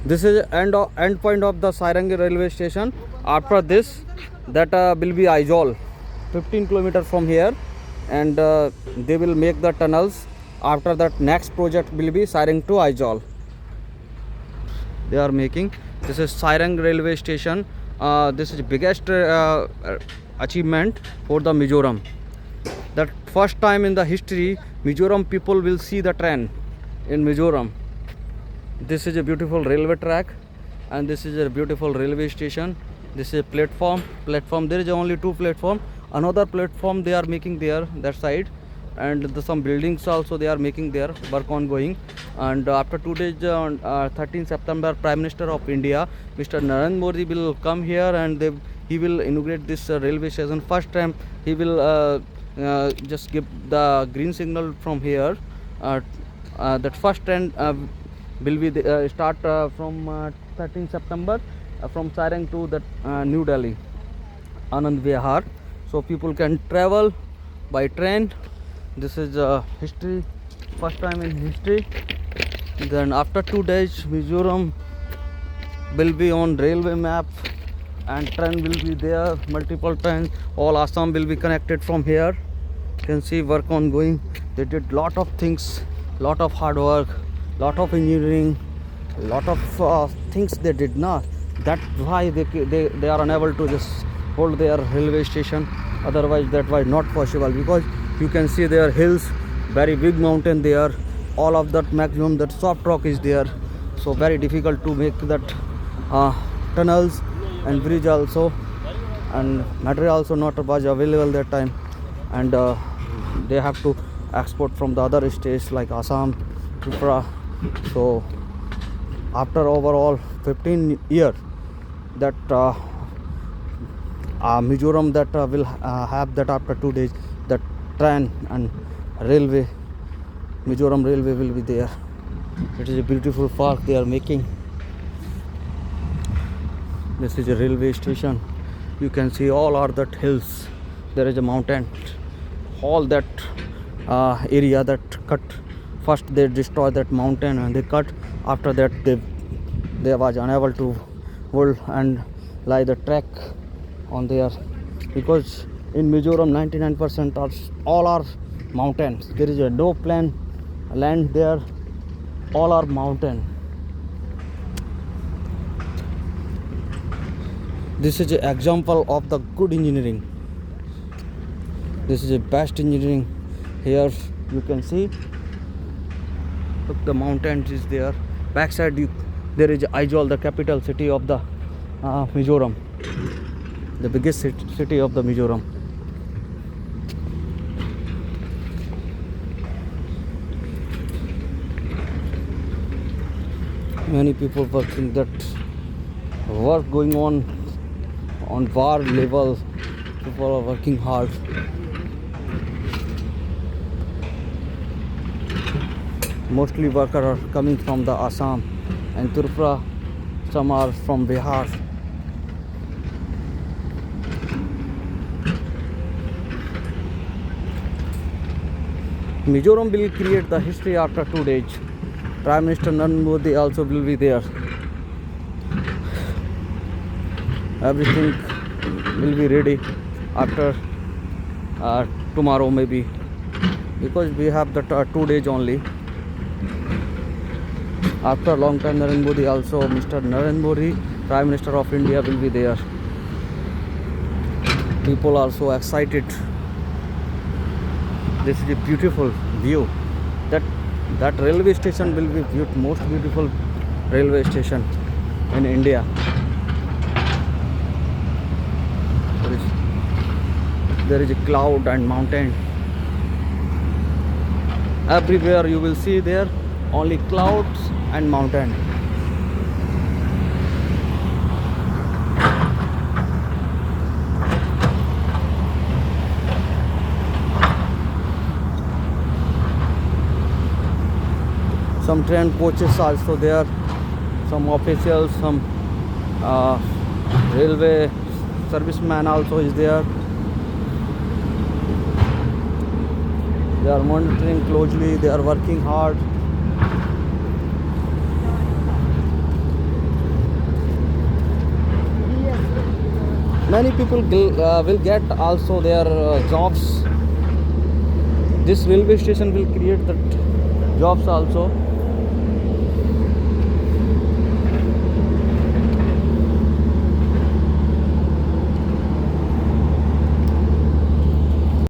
This is end point of the Sairang railway station. After this, that will be Aizawl, 15 kilometers from here, and they will make the tunnels. After that, next project will be Sairang to Aizawl. They are making. This is Sairang railway station. This is the biggest achievement for the Mizoram. That first time in the history, Mizoram people will see the train in Mizoram. This is a beautiful railway track, and this is a beautiful railway station. This is a platform. There is only two platform. Another platform they are making there, that side, and some buildings also they are making there. Work ongoing. And after 2 days, on 13 September, Prime Minister of India, Mr. Narendra Modi will come here, and he will inaugurate this railway station. First time he will just give the green signal from here. That first train will be start from 13 September from Sairang to that New Delhi, Anand Vihar. So people can travel by train. This is history, first time in history. Then after 2 days, Mizoram will be on railway map, and train will be there, multiple trains. All Assam will be connected from here. You can see work ongoing. They did lot of things, lot of hard work, lot of engineering, lot of things they did not. That's why they are unable to just hold their railway station. Otherwise that was not possible, because you can see there hills, very big mountain there, all of that maximum that soft rock is there. So very difficult to make that tunnels and bridge also, and material also not was available that time, and they have to export from the other states like Assam, Tripura. So after overall 15 years, that Mizoram that will have that after 2 days, that train and railway, Mizoram railway will be there. It is a beautiful park they are making. This is a railway station. You can see all are that hills. There is a mountain. All that area that cut. First they destroy that mountain and they cut. After that they was unable to hold and lie the track on there, because in Mizoram 99% are all are mountains. There is a no plain land there. All are mountain. This is an example of the good engineering. This is a best engineering. Here you can see, look, the mountains is there. Backside there is Aizawl, the capital city of the Mizoram, the biggest city of the Mizoram. Many people working, that work going on war level. People are working hard. Mostly workers are coming from the Assam and Tripura. Some are from Bihar. Mizoram will create the history after 2 days. Prime Minister Narendra Modi also will be there. Everything will be ready after tomorrow maybe, because we have that 2 days only. After a long time, Narendra Modi also, Mr. Narendra Modi, Prime Minister of India, will be there. People are so excited. This is a beautiful view. That railway station will be most beautiful railway station in India. There is a cloud and mountain. Everywhere you will see there only clouds and mountain. Some train coaches also there, some officials, some railway serviceman also is there. They are monitoring closely, they are working hard. many people will get also their jobs. This railway station will create that jobs also.